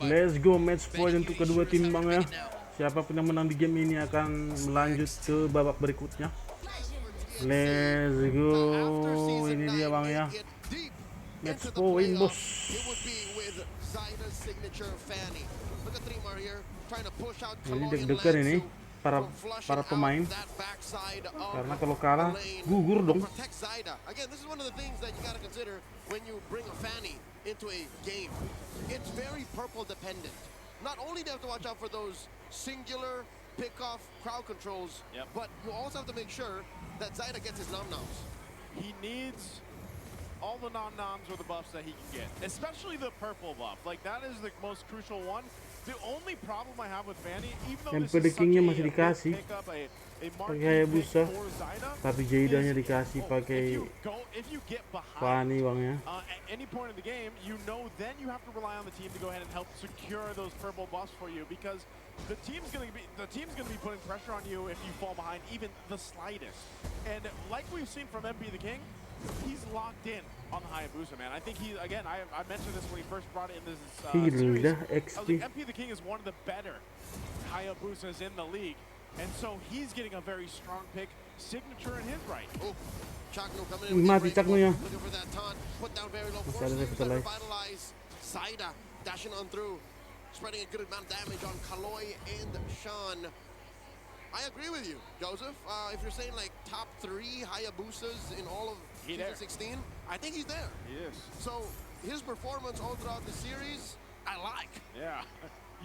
Let's go, match point untuk kedua tim bang ya. Siapapun yang menang di game ini akan melanjut ke babak berikutnya. Let's go, ini dia bang ya. Match point bos. Ini deg-degan ini para pemain, karena kalau kalah gugur dong. Not only do you have to watch out for those singular pick-off crowd controls, but you also have to make sure that Zaida gets his nom-noms. He needs all the nom-noms or the buffs that he can get, especially the purple buff. Like, that is the most crucial one. The only problem I have with Fanny, even though this is such masih dikasih pakai Hayabusa, tapi Jaidanya dikasih pakai Fanny bang ya. At any point in the game, you know, then you have to rely on the team to go ahead and help secure those purple buffs for you, because the team's gonna be putting pressure on you if you fall behind even the slightest. And like we've seen from MP the King, he's locked in on the Hayabusa, man. I think he, again, I mentioned this when he first brought it in this series. I was like, MP the King is one of the better Hayabusas in the league, and so he's getting a very strong pick, signature in his right. Oh, Chakno coming in. Mati Chakno ya. Looking for that taunt, put down very low. Forces to revitalize. Zaida dashing on through, spreading a good amount of damage on Kaloy and Sean. I agree with you, Joseph. If you're saying like top 3 Hayabusas in all of Season 16, I think he's there. He is. So his performance all throughout the series, I like. Yeah,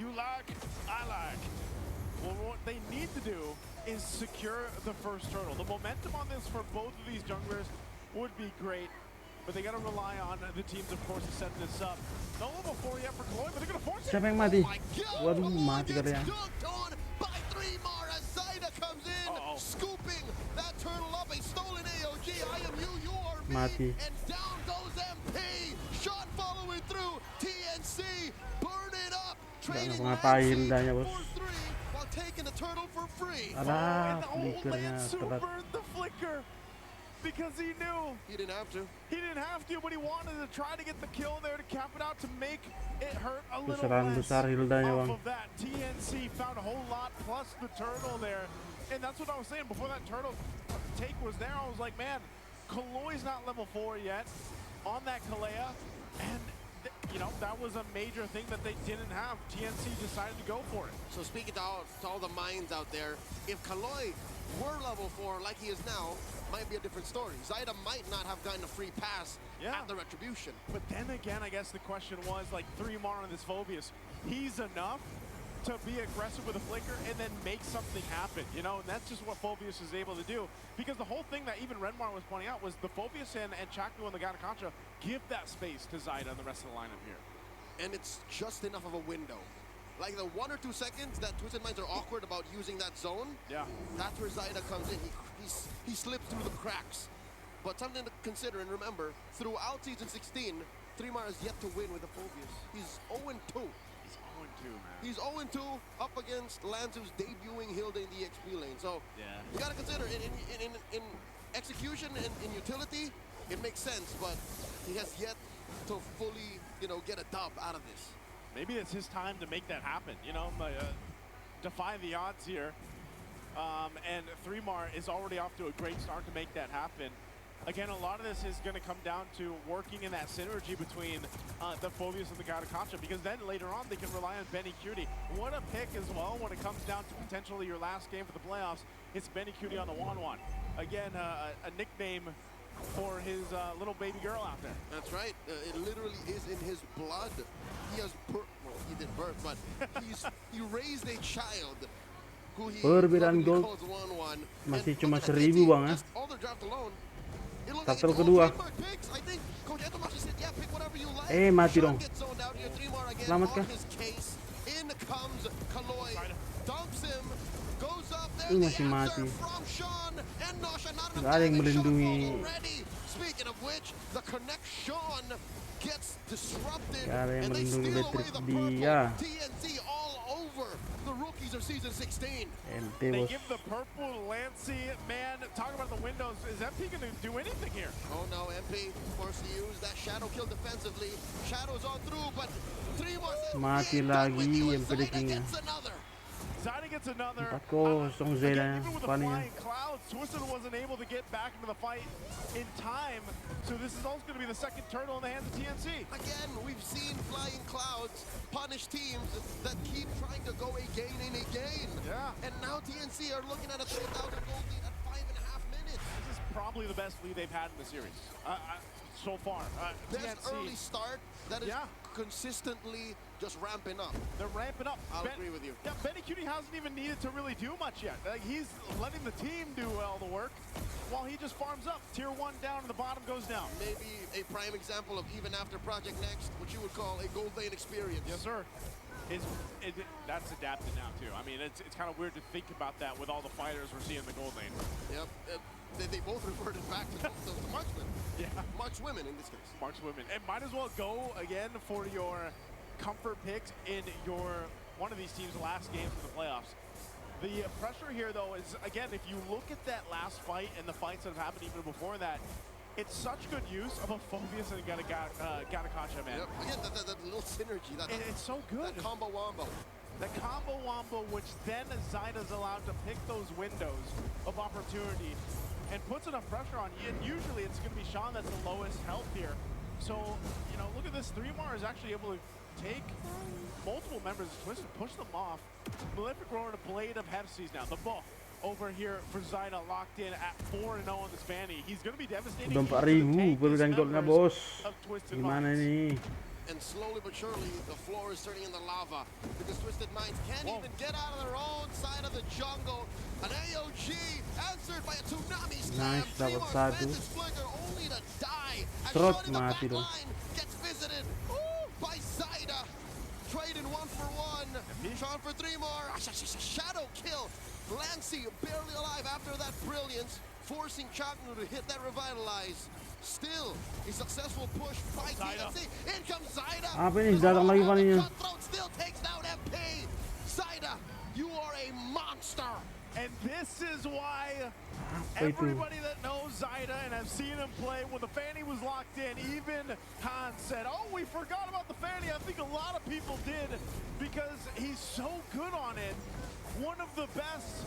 you like, I like. Well, what they need to do is secure the first turtle. The momentum on this for both of these junglers would be great, but they got to rely on the teams, of course, to set this up. No level 4 yet for Kaloy, but they're going to force it. Siapa yang mati? Waduh, mati katanya. Comes in, scooping that turtle up, a stolen AOG. I am you, you are me. Mati. And down goes MP. Shot following through. TNC, burn it up. Trading ngapain danya bos. while taking the turtle for free. Ada flickernya telat. The flicker. Because he knew. He didn't have to. He didn't have to, but he wanted to try to get the kill there to cap it out to make it hurt a little Besaran less. besar Hildanya bang. Off of that, TNC found a whole lot plus the turtle there. And that's what I was saying before that turtle take was there. I was like, man, Kaloy's not level 4 yet on that Kalea. And, you know, that was a major thing that they didn't have. TNC decided to go for it. So speaking to all the minds out there, if Kaloy were level 4 like he is now, might be a different story. Zaida might not have gotten a free pass at the Retribution. But then again, I guess the question was, like, 3-Mar on this Phobius, he's enough to be aggressive with a flicker and then make something happen, you know? And that's just what Phobius is able to do. Because the whole thing that even Renmar was pointing out was the Phobius and Chaknu and the Ganakancha give that space to Zaida and the rest of the lineup here. And it's just enough of a window. Like the 1 or 2 seconds that Twisted Minds are awkward about using that zone, that's where Zaida comes in. He slips through the cracks. But something to consider and remember, throughout Season 16, 3-Mar has yet to win with the Phobius. He's 0-2. He's 0-2, man. He's 0-2 up against Lanzu's debuting Hilda in the XP lane. So you gotta consider in execution and in utility, it makes sense, but he has yet to fully, you know, get a dub out of this. Maybe it's his time to make that happen, you know, defy the odds here. And 3-Mar is already off to a great start to make that happen. Again, a lot of this is going to come down to working in that synergy between the Phobius and the Ganakancha, because then later on they can rely on Benny Cutie. What a pick as well when it comes down to potentially your last game for the playoffs. It's Benny Cutie on the 1-1. Again, a nickname for his little baby girl out there. That's right. It literally is in his blood. He has well, he did birth, but he raised a child who he Perbedaan gol calls 1-1. masih cuma 1000 bang ya. All the draft alone. Turtle kedua. Mati dong. Selamat kah? Masih mati. Gak ada yang melindungi. Gak ada yang melindungi Beatrix dia. MPs of season 16. MP They bos. give the purple to Lancey. Man, talk about the windows. Is MP going to do anything here? Oh no, MP forced to use that shadow kill defensively. Shadow's on through, but 3 more. Mati lagi MP the King nya. Zaida gets another. 4-0 Zayda nya. Even with the Fanny nya. flying clouds, Twisted wasn't able to get back into the fight in time. So this is also going to be the second turtle in the hands of TNC. Again, we've seen Flying Clouds punish teams that keep trying to go again and again. Yeah. And now TNC are looking at a 3,000 gold lead at 5.5 minutes. This is probably the best lead they've had in the series so far. Best TNC, early start that is Yeah. consistently just ramping up. they're ramping up. I'll agree with you. Yeah, Benny Cutie hasn't even needed to really do much yet. Like, he's letting the team do all the work while he just farms up. Tier 1 down and the bottom goes down. Maybe a prime example of even after Project Next, what you would call a gold lane experience. Yes, sir. That's adapted now, too. I mean, it's kind of weird to think about that with all the fighters we're seeing in the gold lane. Yep. They both reverted back to the marksmen. Yeah. Markswomen in this case. Marks women. And might as well go again for your comfort picks in your one of these teams' last games in the playoffs. The pressure here, though, is, again, if you look at that last fight and the fights that have happened even before that, it's such good use of a Phobius and Gatakacha, man. Yep. Again, that little synergy. It's so good. That combo wombo. The combo wombo, which then Zaida's allowed to pick those windows of opportunity and puts enough pressure on you. And usually it's going to be Sean that's the lowest health here. So, you know, look at this. 3mar is actually able to take multiple members of Twisted, push them off. Malefic Roar to Blade of Hepsies now. The buff over here for Zaida locked in at 4-0 on this Fanny. He's going to be devastating. Udah 4.000 baru dan golnya bos. Of Twisted Gimana Minds. nih? And slowly but surely, the floor is turning into lava because Twisted Minds can't even get out of their own side of the jungle. An AOG answered by a tsunami slam. Nice, dapat 3 more satu. Francis Flicker only to die. As Trot Sean in the mati back dong. line gets visited by Zaida. Trading 1-for-1. Sean for 3 more. Shadow kill. Lancey barely alive after that brilliance, forcing Chagnu to hit that revitalize. Still, a successful push by TNC. In comes Zaida. Apa ini? Datang lagi Fanny-nya. Cutthroat still takes down MP. Zaida, you are a monster. And this is why Apa itu? everybody that knows Zaida and have seen him play when the Fanny was locked in, even Han said, oh, we forgot about the Fanny. I think a lot of people did because he's so good on it. One of the best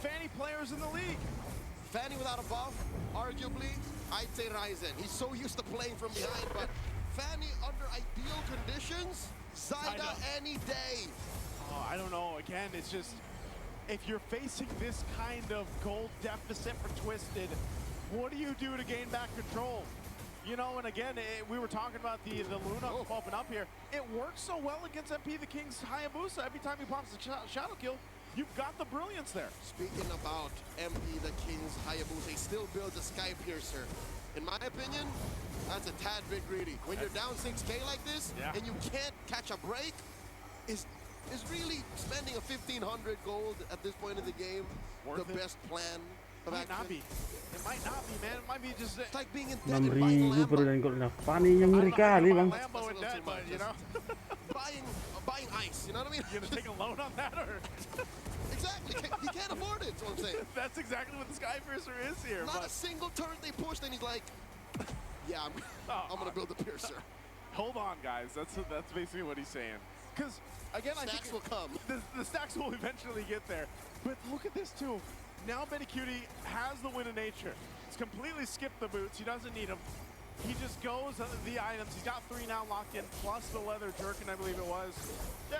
Fanny players in the league. Fanny without a buff, arguably, I'd say Ryzen. He's so used to playing from behind, but Fanny under ideal conditions, Zaida any day. Oh, I don't know. Again, it's just, if you're facing this kind of gold deficit for Twisted, what do you do to gain back control? You know, and again, we were talking about the Luna popping up here. It works so well against MP the King's Hayabusa. Every time he pops a shadow kill, you've got the brilliance there. Speaking about MP the King's Hayabusa, he still builds a Sky Piercer. In my opinion, that's a tad bit greedy. When you're down 6K like this, and you can't catch a break, is really spending a 1,500 gold at this point in the game Worth the it? best plan of Might not action? be. It might not be, man. It might be just... It's like being in debt and 6.000 buying a baru Lambo. dan golnya. Fanny-nya ngeri kali bang. Lambo in debt, but, you know, buying ice, you know what I mean? you're going to take a loan on that, or... Exactly. He can't afford it, is what I'm saying. That's exactly what the Skypiercer is here. Not But a single turret they pushed, and he's like, yeah, I'm going to build a Piercer. hold on, guys. That's basically what he's saying. Because, again, I Stacks think will come. the stacks will eventually get there. But look at this, too. Now Benny Cutie has the win of nature. He's completely skipped the boots. He doesn't need them. He just goes the items. He's got 3 now locked in, plus the leather jerkin, I believe it was. Yeah,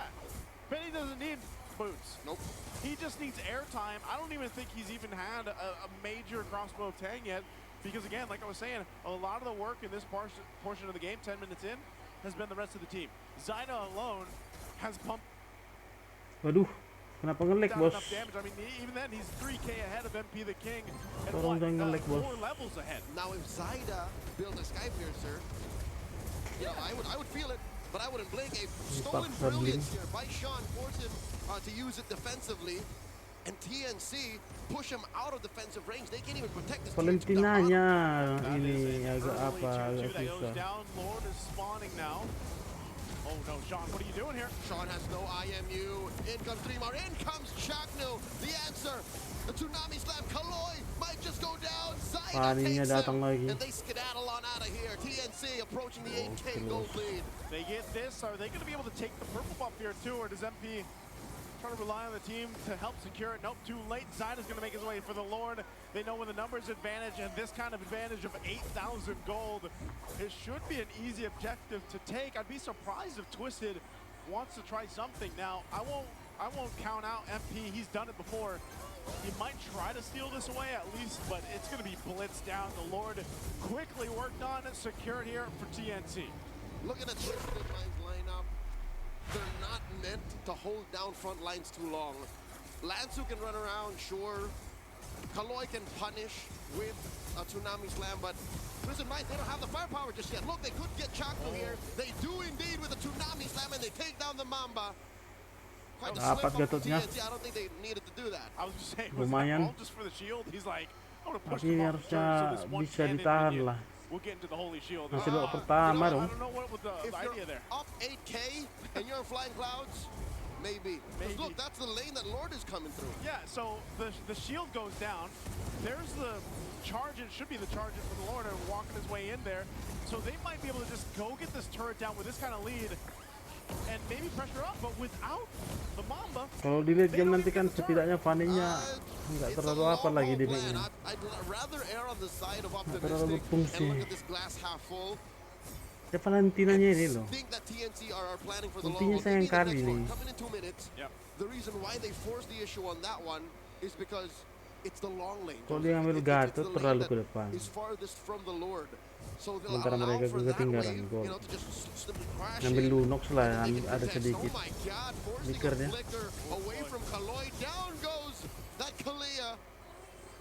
Benny doesn't need boots. Nope. He just needs airtime. I don't even think he's even had a major crossbow of Tang yet. Because again, like I was saying, a lot of the work in this portion of the game, 10 minutes in, has been the rest of the team. Zaida alone has pumped Waduh, kenapa nge-lag down bos? enough damage. I mean, even then, he's 3K ahead of MP the King. And Tolong what, jangan nge-lag, bos. 4 levels ahead. Now, if Zaida built a Sky Piercer, you know, I would feel it, but I wouldn't blink. A stolen Dipaksa brilliance blink. here by Sean forced him to use it defensively, and TNC push him out of defensive range. They can't even protect this. Valentinanya That is ini an agak early apa, 2-2 agak that goes susah. down. Lord is spawning now. Oh no, Sean, what are you doing here? Sean has no IMU. In comes 3mar. In comes Chaknu. The answer. The Tsunami Slam. Kaloy might just go down. Zaida Paninya takes datang him. lagi. And they skedaddle on out of here. TNC approaching the 8K gold lead. They get this. Are they going to be able to take the purple buff here too, or does MP try to rely on the team to help secure it? Nope, too late. Zyda's going to make his way for the Lord. They know when the numbers advantage, and this kind of advantage of 8,000 gold, it should be an easy objective to take. I'd be surprised if Twisted wants to try something. Now, I won't count out MP. He's done it before. He might try to steal this away at least, but it's going to be blitzed down. The Lord quickly worked on it, secured here for TNC. Looking at Twisted Minds lineup, they're not meant to hold down front lines too long. Lansu can run around, sure. Kaloy can punish with a Tsunami Slam, but Twisted Minds, they don't have the firepower just yet. Look, they could get Chaknu here. They do indeed with a Tsunami Slam, and they take down the Mamba. Quite the Dapat slip up from Gatotnya. TNC. I don't think they needed to do that. I was just saying, was that Lumayan. all just for the shield? He's like, I'm going to push Tapi them ini off the harusnya turret, so this one bisa cannon ditahan minion lah. will get into the Holy Shield. Masih babak Ah, pertama I dong. don't know what was the If idea you're there. up 8K and you're in Flying Clouds, maybe. 'Cause Maybe. look, that's the lane that Lord is coming through. Yeah, so the shield goes down. There's the charge. It should be the charge for the Lord and walking his way in there. So they might be able to just go get this turret down with this kind of lead and maybe pressure up, but without the Mamba. Kalau di late game nanti kan setidaknya Fanny-nya nggak It's a terlalu apa long lagi haul di plan. mid-nya. I'd rather err on the side of terlalu optimistic berfungsi. and look at this glass half full. Ya Valentinanya ini loh. Think that TNC are planning for the long Ultinya haul. sayang Maybe the kali next nih. one, coming in 2 minutes. Yep. The reason why they forced the issue on that one is because it's the long lane. Kalau dia ngambil It's Gatot the lane terlalu that ke depan. is farthest from the Lord. So they'll Sementara allow mereka for that ketinggalan wave, gol. you know, to just simply crash Ngambil in. Lunox lah, And they can ada contest. sedikit. Oh my God, forcing Flicker a dia. flicker away from Kaloy. Down goes that Kalia.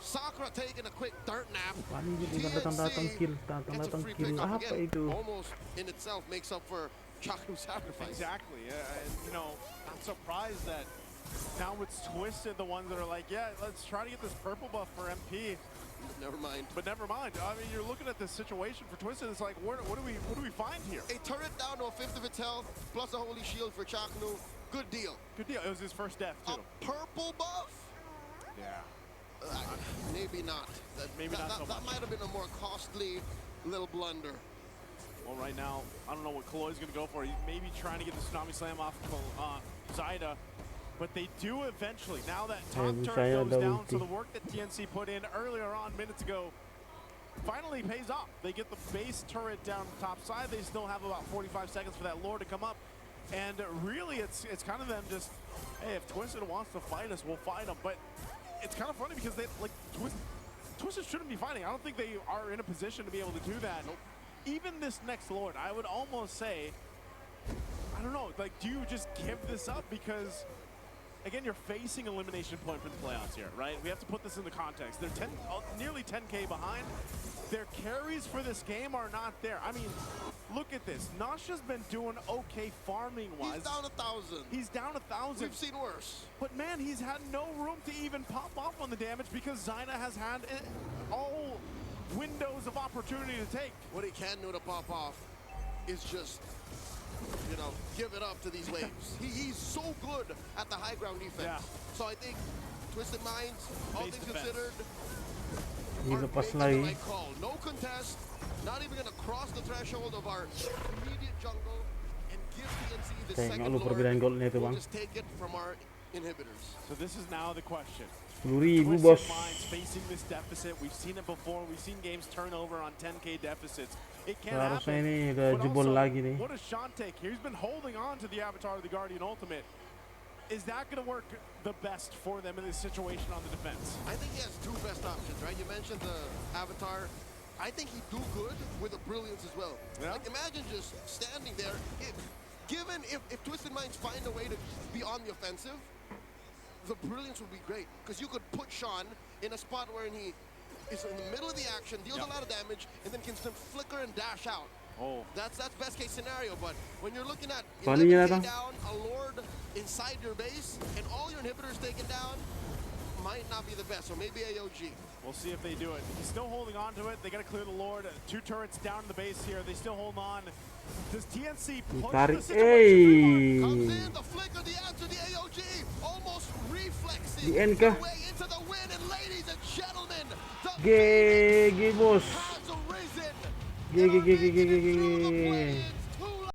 Sakura taking a quick dirt nap. Fanny juga datang-datang kill, datang-datang free kill. pick up Apa again. itu? Almost in itself makes up for Chaknu's sacrifice. Exactly. And, you know, I'm surprised that now it's Twisted, the ones that are like, yeah, let's try to get this purple buff for MP. Never mind. But never mind. I mean, you're looking at this situation for Twisted. It's like, what do we find here? A turret down to a fifth of its health, plus a holy shield for Chaknu. Good deal. Good deal. It was his first death A too. purple buff? Yeah. Maybe not. Maybe not so That much. might have been a more costly little blunder. Well, right now, I don't know what Kaloy's going to go for. He's maybe trying to get the Tsunami Slam off Zyda. But they do eventually. Now that top Misalnya turret goes ada down, so ulti. the work that TNC put in earlier on, minutes ago, finally pays off. They get the base turret down top side. They still have about 45 seconds for that Lord to come up. And really, it's kind of them just, hey, if Twisted wants to fight us, we'll fight him. But it's kind of funny because they, like, Twisted shouldn't be fighting. I don't think they are in a position to be able to do that. Even this next Lord, I would almost say, I don't know, like, do you just give this up? Because, again, you're facing elimination point for the playoffs here, right? We have to put this into context. They're nearly 10K behind. Their carries for this game are not there. I mean, look at this. Nasha's been doing okay farming-wise. He's down 1,000. He's down 1,000. We've seen worse. But man, he's had no room to even pop off on the damage because Zyna has had all windows of opportunity to take. What he can do to pop off is just, you know, give it up to these waves. He's so good at the high ground defense. Yeah. So I think Twisted Minds, all Base things defense. considered, Ini are lepas making the lagi. right call. No contest, not even going to cross the threshold of our immediate jungle and give TNC the Tengok second lu perbedaan Lord. goldnya itu We'll bang. just take it from our inhibitors. So this is now the question. 10.000 Twisted bos. Minds facing this deficit. We've seen it before. We've seen games turn over on 10K deficits. It can't Seharusnya happen. ini udah But jebol also, lagi nih. what does Sean take here? He's been holding on to the Avatar of the Guardian Ultimate. Is that going to work the best for them in this situation on the defense? I think he has two best options, right? You mentioned the Avatar. I think he'd do good with the Brilliance as well. Yeah. Like, imagine just standing there. If Twisted Minds find a way to be on the offensive, the Brilliance would be great. Because you could put Sean in a spot where he is in the middle of the action, deals a lot of damage, and then can still flicker and dash out. Oh, That's best case scenario, but when you're looking at Fanny-nya 11K datang. down, a Lord inside your base, and all your inhibitors taken down, might not be the best, or maybe AOG. we'll see if they do it. He's still holding on to it. They got to clear the Lord. 2 turrets down in the base here. They still hold on. Does TNC push Tarik, the situation? Comes in, the flick of the answer, the AOG, almost reflexing Di end their kah? way into the win. And ladies and gentlemen, the GG bos. has arisen. GG, And are GG, making GG, it through the GG. play-in